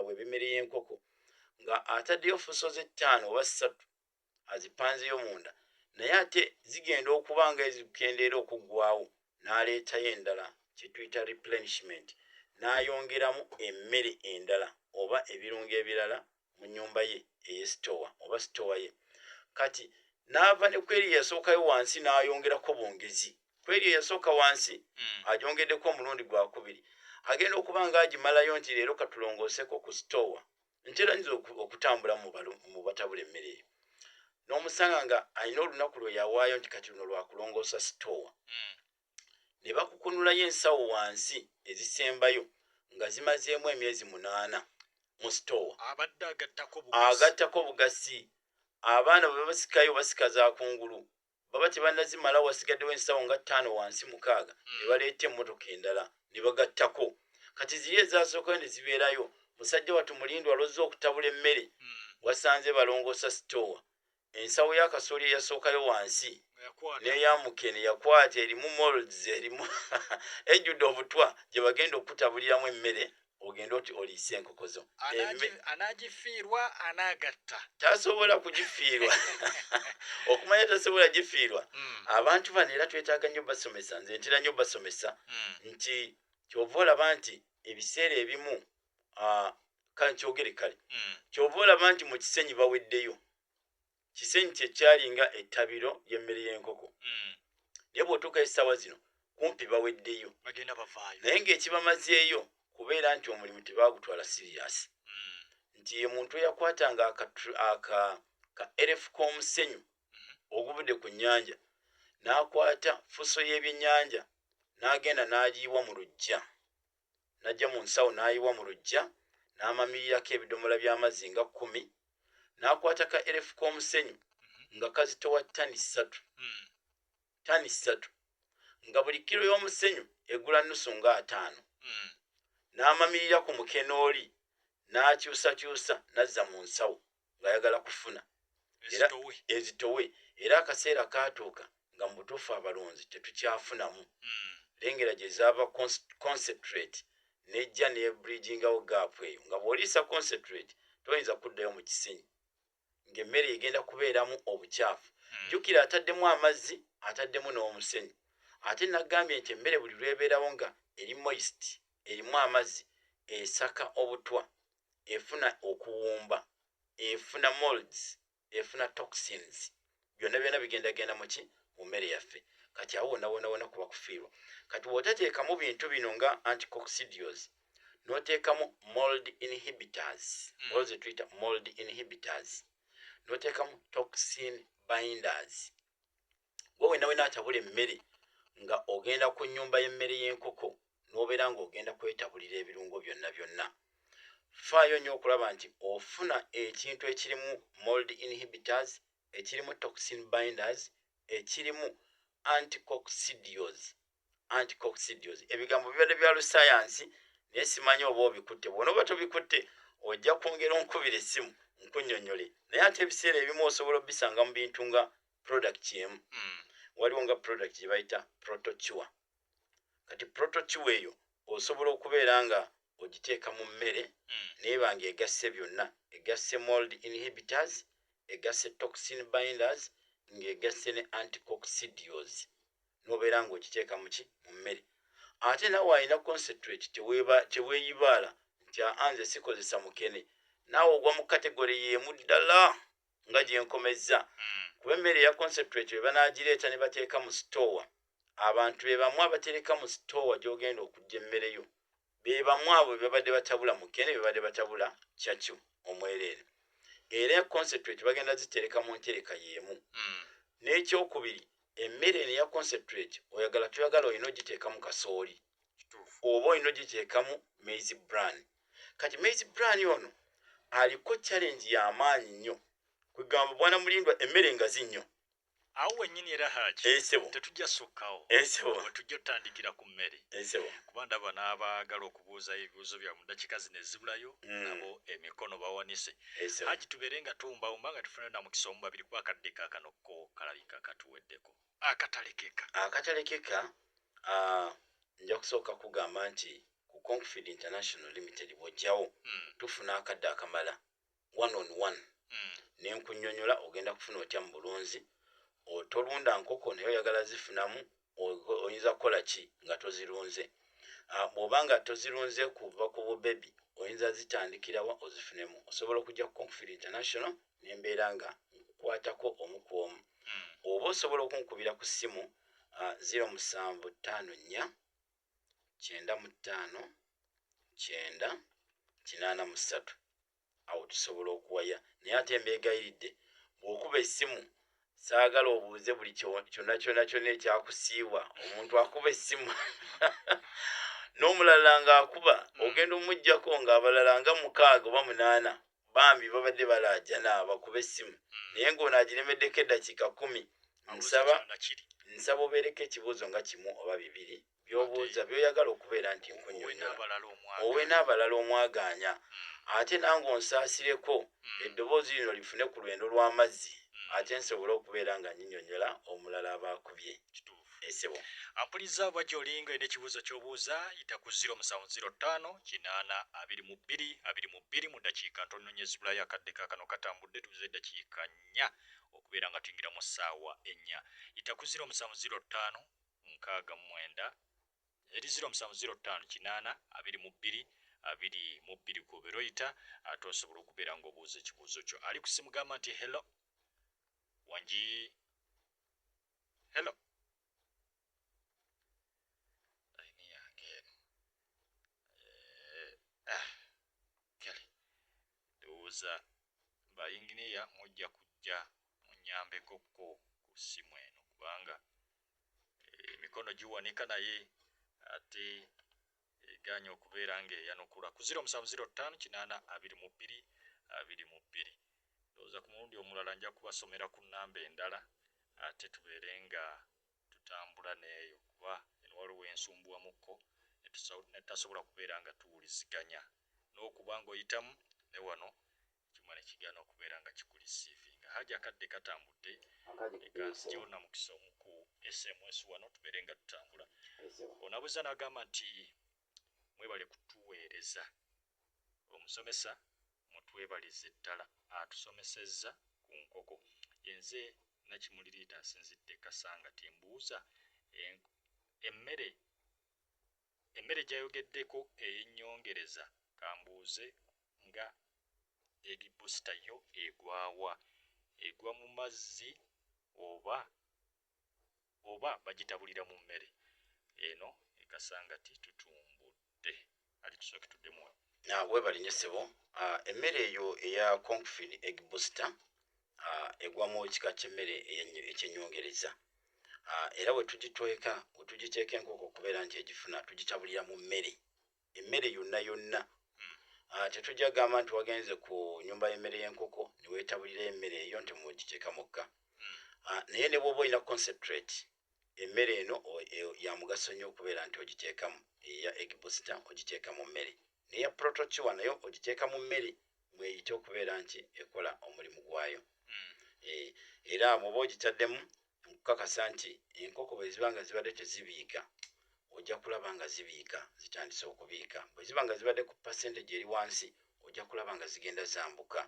bwe bimereye enkoko nga ataddeyo fuso ze 5 oba 3 azipanzeyo munda naye ate zigenda okuba nga ezikendeera okuggwawo n'aleetayo endala kye tuyita replenishment n'ayongeramu emmere endala oba ebirungo ebirala mu nnyumba ye ey'esitowa oba sitowa ye kati n'ava ne kweri yasookayo wansi n'ayongerako bwongezi kweri yasooka wansi agyongeddeko omulundi gwakubiri agenda okuba nga agimalayo nti leero katulongooseko ku sitowa ntera nyiza okutambula mu batabula emmere eyo n'omusanga nga alina olunaku lwe yawaayo nti kati luno lwakulongoosa sitowa ne bakukunulayo ensawo wansi ezisembayo nga zimazeemu emyezi 8 mu sitowa agattako bugasi abaana bwe basikayo basika za kungulu baba tebannazimala wasigaddewo ensawo nga 5 wansi 6 ne baleeta emmotoka endala ne bagattako kati ziri ezasookayo ne zibeerayo musajja watu mulindwa alozza okutabula emmere wasanze balongoosa sitowa ensawo y'akasooli eyasookayo wansi n'eyamukene yakwata erimu molds erimu ejjudde obutwa gye bagenda okutabuliramu emmere ogenda oti oliisa enkoko zo anaagifiirwa anaagatta tasobola kugifiirwa okumanya tasobola gifiirwa abantu bano era twetaaga nnyo basomesa nze ntera nnyo basomesa nti kyova olaba nti ebiseera ebimu kankyogere kale kyova olaba nti mu kisenyi baweddeyo kisenyi kyekyalinga ettabiro ly'emmere y'enkoko naye bw'otuuka essaawa zino kumpi baweddeyo naye ng'ekibamazeeyo kubeera nti omulimu tebaagutwala siriyasi nti ye muntu eyakwatanga ka erefu k'omusenyu ogubudde ku nnyanja n'akwata fuso y'ebyennyanja n'agenda n'agiyiwa mu luggya n'ajja mu nsawo n'ayiwa mu luggya n'amamirirako ebidomola by'amazzi nga 10 n'akwata ka erefu k'omusenyu nga kazitowa ttani 3 nga buli kiro y'omusenyu egula nnusu nga 5 n'amamirira ku mukenooli n'akyusakyusa n'azza mu nsawo ng'ayagala kufuna ezitowe era akaseera kaatuuka nga mu butuufu abalunzi tetukyafunamu lengera gye zaava concentrate nejja n'ebridgingawo gaapu eyo nga bw'oliisa concentrate toyinza kuddayo mu kisenyi ng'emmere egenda kubeeramu obukyafu jjukira ataddemu amazzi ataddemu n'omusenyu ate nagambye nti emmere buli lwebeerawo nga eri moist erimu amazzi esaka obutwa efuna okuwumba efuna molds efuna toxins byonna bigendagenda mu mmere yaffe kati awo wona kuba kufiirwa kati bw'otateekamu bintu bino nga anticoccidials n'oteekamu mold inhibitors oze tuyita mold inhibitors n'oteekamu toxin binders gwe wena atabula emmere nga ogenda ku nnyumba y'emmere y'enkoko n'obeera ng'ogenda kwetabulira ebirungo byonna faayo nnyo okulaba nti ofuna ekintu ekirimu mold inhibitors ekirimu toxin binders ekirimu anticoccidials ebigambo bibadde bya lusayansi naye simanyi oba obikutte bwona oba tobikutte ojja kwongera onkubira essimu nkunnyonnyole naye ate ebiseera ebimu osobola obisanga mu bintu nga product emu waliwo nga product gye bayita protocure kati protocure eyo osobola okubeera nga ogiteeka mu mmere naye banga egasse byonna egasse mold inhibitors egasse toxin binders ng'egasse ne anticoccidials n'obeera ng'ogiteeka mu mmere ate naawe alina concentrate teweeyibaala nti anze sikozesa mukene naawe ogwa mu kategore y'emu ddala nga gyenkomezza kuba emmere eya concentrate bwe banaagireeta ne bateeka mu sitowa abantu be bamu abatereka mu sitowa gy'ogenda okujja emmere yo be bamu abo babadde batabula mukene babadde batabula kyakyo omwereere era concentrate bagenda zitereka mu ntereka y'emu n'ekyokubiri emmere eya concentrate toyagala olina ogiteeka mu kasooli oba olina ogiteekamu maize bran kati maize bran ono aliko challenge y'amaanyi nnyo kwegamba bwana mulindwa emmere engazi nnyo awo wennyini era haaki tetujja sukkawo tujja otandikira ku mmere kuba ndaba n'abaagala okubuuza ebibuuzo bya mu dakika zino ezibulayo nabo emikono bawanise haaki tubeere nga tuwumbawumba nga tufune na mukisa omu babiri kuba akadde kakanokko kalabika katuweddeko akatalekeka nja kusooka kugamba nti ku Confid International Limited bw'ojjawo tufuna akadde akamala 1 on 1 nenkunyonyola ogenda kufuna otya mu bulunzi otolunda nkoko naye oyagala zifunamu oyinza kukola ki nga tozirunze bw'obanga tozirunze kuva ku bubebi oyinza zitandikirawa ozifunemu osobola okujja ku Confid International nembeera nga nkukwatako omu ku omu oba osobola okunkubira ku ssimu 0754 95 983 awo tusobola okuwaya naye ate mbeegayiridde bw'okuba essimu saagala obuuze buli kyonna ekyakusiibwa omuntu akuba essimu n'omulala ng'akuba ogenda omuggyako ng'abalala nga 6 oba 8 bambi babadde balaajana bakuba essimu naye ng'ono agiremeddeko eddakiika 10 nsaba obeereko ekibuuzo nga kimu oba 2 by'obuuza by'oyagala okubeera nti nkunyonyola owe n'abalala omwaganya ate nange onsaasireko eddoboozi lino lifune ku lwendo lw'amazzi ate nsobole okubeera nga nyinyonyola omulala abaakubye esebo ampuliza bwa gy'olinga ine ekibuuzo ky'obuuza yita ku 0705 822 mu ddakiika ntono nnyo ezibulayo akadde kaakano katambudde tuze eddakiika 4 okubeera nga tuyingira mu ssaawa 4 yita ku 0705 69 eri 0705 822 kubeera oyita ate osobola okubeera ng'obuuza ekibuuzo kyo ali ku simu gamba nti hello wangi hello laini yange kale ndowooza bayinginiya mujja kujja munyambeko ku simu eno kubanga emikono giwanika naye ate eganya okubeera ng'eyanukula ku 0705 822 ndowooza ku mulundi omulala nja kubasomera ku nnamba endala ate tubeere nga tutambula n'eyo kuba eno waliwo ensumbuwamukko netasobola kubeera nga tuwuliziganya n'okuba ng'oyitamu ne wano kimwa ne kigaana okubeera nga kikulisiivinga haja akadde katambudde ekanzijona mukisa omu ku SMS wano tubeere nga tutambula onabuuza n'agamba nti mwebale kutuweereza omusomesa mutwebalize ddala atusomesezza ku nkoko yenze nakimuliriita nsinzidde kasanga timbuuza emmere gyayogeddeko ey'ennyongereza kambuuze nga egibusita yo egwawa egwa mu mazzi oba bagitabulira mu mmere eno ekasanga ti tutumbudde ali tusooke tuddemu webalinye ssebo emmere eyo eya Confid egg booster egwa mu kika ky'emmere ekyennyongereza era bwe tugiteeka enkoko okubeera nti egifuna tugitabulira mu emmere yonna tetujja gamba nti wagenze ku nnyumba y'emmere y'enkoko ne weetabulira emmere eyo nti mugiteeka mukka naye ne bw'oba olina concentrate emmere eno ya mugaso nnyo okubeera nti ogiteekamu eya egg booster ogiteeka mu mmere neya protochiwa nayo ogiteeka mu mmere mweyite okubeera nti ekola omulimu gwayo era bw'oba ogitaddemu nkukakasa nti enkoko bwe ziba nga zibadde tezibiika ojja kulaba nga zibiika zitandise okubiika bwe ziba nga zibadde ku percentage eri wansi ojja kulaba nga zigenda zambuka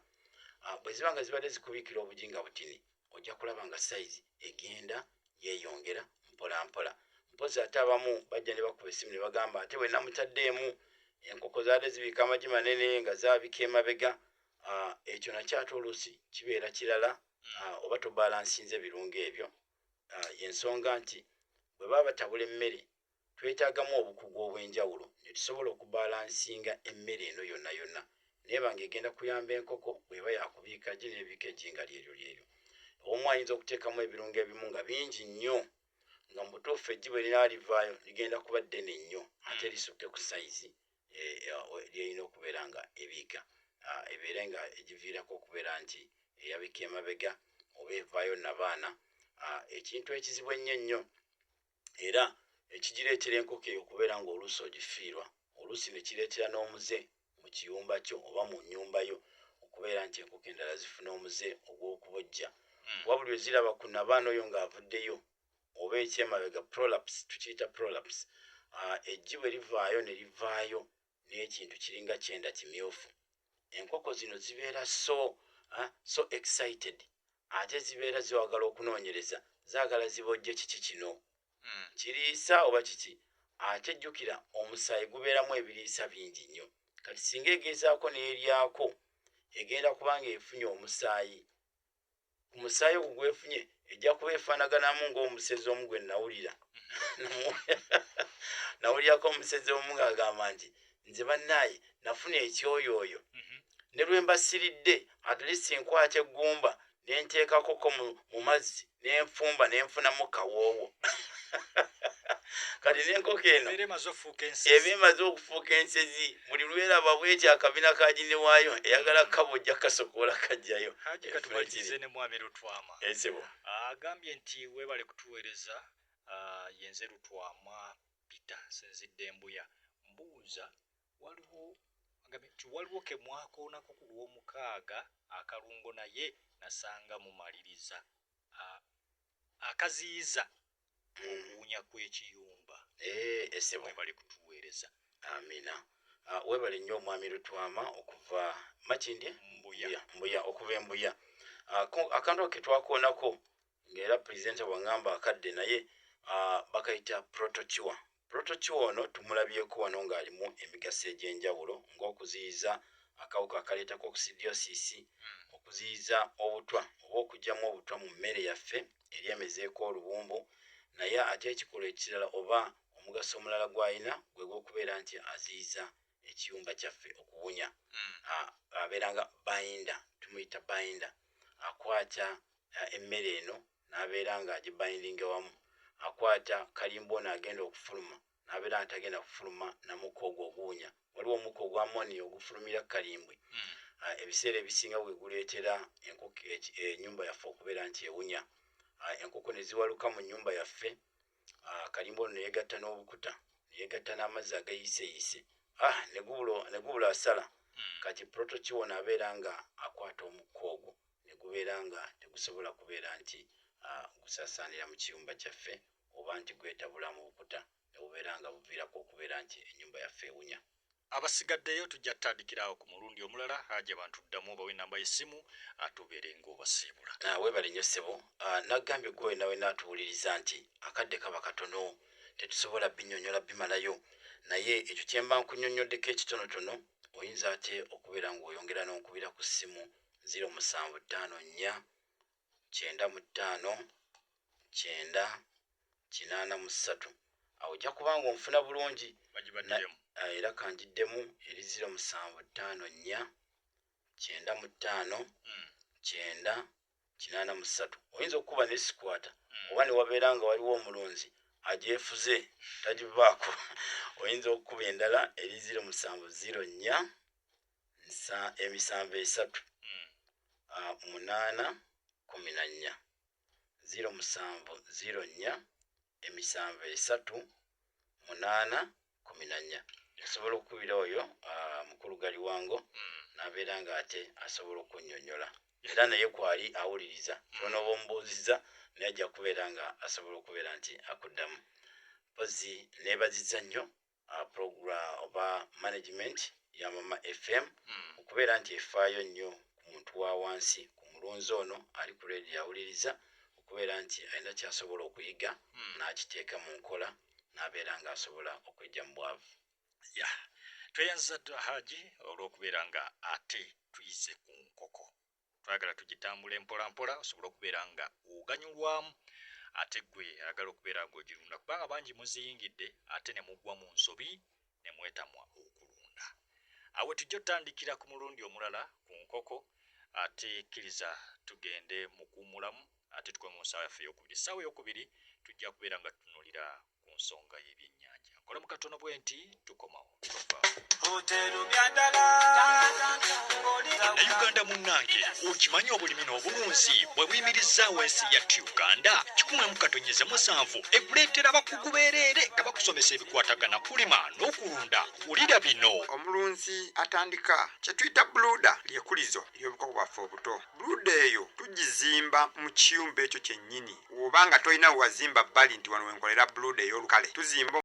bwe ziba nga zibadde zikubiikira obujinga butini ojja kulaba nga size egenda yeeyongera mpola mpozi ate abamu bajja ne bakuba essimu ne bagamba ate bwe namutaddeemu enkoko zaadde zibiika amagi manene nga zaabika emabega ekyo nakyate oluusi kibeera kirala oba tobalansinze birungo ebyo yensonga nti bwe baba batabula emmere twetaagamu obukugu obw'enjawulo ne tusobola okubalansinga emmere eno yonna naye banga egenda kuyamba enkoko bweba yakubiika gi n'ebiika ejjinga lyeryo omu ayinza okuteekamu ebirungo ebimu nga bingi nnyo nga mu butuufu eggi bwe linaalivaayo ligenda kuba ddene nnyo ate lisukke ku sayizi lyerina okubeera nga ebiika ebeere nga egiviirako okubeera nti eyabika emabega oba evaayo nabaana ekintu ekizibu ennyo era ekigireetera enkoko eyo okubeera ng'oluusi ogifiirwa oluusi ne kireetera n'omuze mu kiyumba kyo oba mu nnyumba yo okubeera nti enkoko endala zifuna omuze ogw'okubojja wabuli we ziraba ku nabaana oyo ng'avuddeyo oba ekyemabega prolaps tukiyita prolaps eggi bwe livaayo ne livaayo n'ekintu kiringa kyenda kimyufu. Enkoko zino zibeera so excited, ate zibeera ziwagala okunoonyereza, zaagala zibojje kiki kino kiriisa oba kiki. Ate jjukira omusaayi gubeeramu ebiriisa bingi nnyo. Kati singa egezaako n'eryako egenda kubanga efunye omusaayi. Ku musaayi ogwo gwefunye ejja kuba efaanaganamu ng'omusezi omu gwe nawulira. Nawuliako omusezi omu ng'agamba nti nze bannaaye nafuna ekyoyooyo ne lwe mbasiridde at least nkwata eggumba ne nteekakoko mu mazzi ne nfumba ne nfunamu kawoowo. Kati n'enkoko eno eba emaze okufuuka ensezi. Buli lweraba bw'eti akabina kagine waayo eyagala kabojja kasokoola kajjayo. Haji katubalize ne mwami Lutwama. Agambye nti weebale kutuweereza yenze Lutwama Peter Senzidde Mbuya. Mbuuza waliwo ke mwakoonako ku Lwomukaaga akalungo naye nasanga mumaliriza akaziyiza okuwunya kw'ekiyumba. Essebo weebale kutuweereza. Amina. Weebale nnyo omwami Lutwama okuva Makindye Mbuya okuva Embuya. Akantu ke twakoonako ng'era pulezidenti bw'angamba akadde naye bakayita protochiwa. Protochiwa ono tumulabyeko wano ng'alimu emigaso egy'enjawulo ng'okuziyiza akawuka akaleeta coccidiosis, okuziyiza obutwa oba okuggyamu obutwa mu mmere yaffe eri emezeeko oluwumbu. Naye ate ekikolo ekirala oba omugaso omulala gw'alina gwe gw'okubeera nti aziyiza ekiyumba kyaffe okuwunya. Abeera nga bayinda, tumuyita bayinda. Akwata emmere eno n'abeera ng'agibayindinga wamu. Akwata kalimbo ono agenda okufuluma n'abeera nti agenda kufuluma na mukka ogwo oguwunya. Waliwo omukka ogw'amoni ogufulumira kalimbwe. Ebiseera ebisinga bwe guleetera enkoko ennyumba yaffe okubeera nti ewunya. Enkoko ne ziwaluka mu nnyumba yaffe, kalimbo ono ne yegatta n'obukuta, ne yegatta n'amazzi agayiseeyise. Ne gubula asala. Kati protochiwa ono abeera nga akwata omukka ogwo ne gubeera nga tegusobola kubeera nti gusaasaanira mu kiyumba kyaffe oba nti gwetabula mu bukuta ne bubeera nga buviirako okubeera nti ennyumba yaffe ewunya. Abasigaddeyo tujja tutandikirawo ku mulundi omulala. Haji abantu ddamu obawe namba y'essimu atubeere ng'obasiibula. Weebale nnyo ssebo. Naggambye gwe nawe n'atuwuliriza nti akadde kaba katono tetusobola binnyonnyola bimalayo, naye ekyo kye mba nkunnyonnyoddeko ekitonotono oyinza ate okubeera ng'oyongera n'onkubira ku ssimu 0754 95 983. Awo ojja kuba ng'onfuna bulungi. Era kanjiddemu eri 0754 95 983. Oyinza okukuba ne sikwata oba ne wabeera nga waliwo omulunzi agyefuze tagivaako. Oyinza okukuba endala eri 0704 773 814 0704 773 814. Asobola okukubira oyo mukulu gali wango n'abeera ng'ate asobola okunnyonnyola. Era naye kwali awuliriza ky'onooba omubuuzizza naye ajja kubeera nga asobola okubeera nti akuddamu. Mpozi neebazizza nnyo program oba management ya Mama FM okubeera nti efaayo nnyo ku muntu wa wansi, ku mulunzi ono ali ku leediyo awuliriza, okubeera nti alina ky'asobola okuyiga n'akiteeka mu nkola n'abeera ng'asobola okwejja mu bwavu. Tweyanza Haji olw'okubeera nga ate tuyize ku nkoko. Twagala tugitambule mpola mpola osobola okubeera nga oganyulwamu ate gwe ayagala okubeera ng'ogirunda kubanga bangi muziyingidde ate ne mugwa mu nsobi ne mwetamwa okulunda. Awe tujja tutandikira ku mulundi omulala ku nkoko ate kkiriza tugende mu kuwummulamu ate tukwe mu nsaawa yaffe ey'okubiri. Essaawa ey'okubiri tujja kubeera nga tutunuulira ku nsonga y'ebyennyanja. Kola mu katono bwe nti tukomawo. Uganda munnange okimanyi obulimi n'obulunzi bwe buyimirizaawo ensi yattu Uganda 117 ekuleetera abakugu beereere nga bakusomesa ebikwatagana kulima n'okulunda. Wulira bino. Omulunzi atandika kye tuyita buluda lyekulizo ery'obukoko bwaffe obuto. Buluda eyo tugizimba mu kiyumba ekyo kyennyini. Oba nga tolina wazimba bbali nti wano wenkolera buluda ey'olukale tuzimba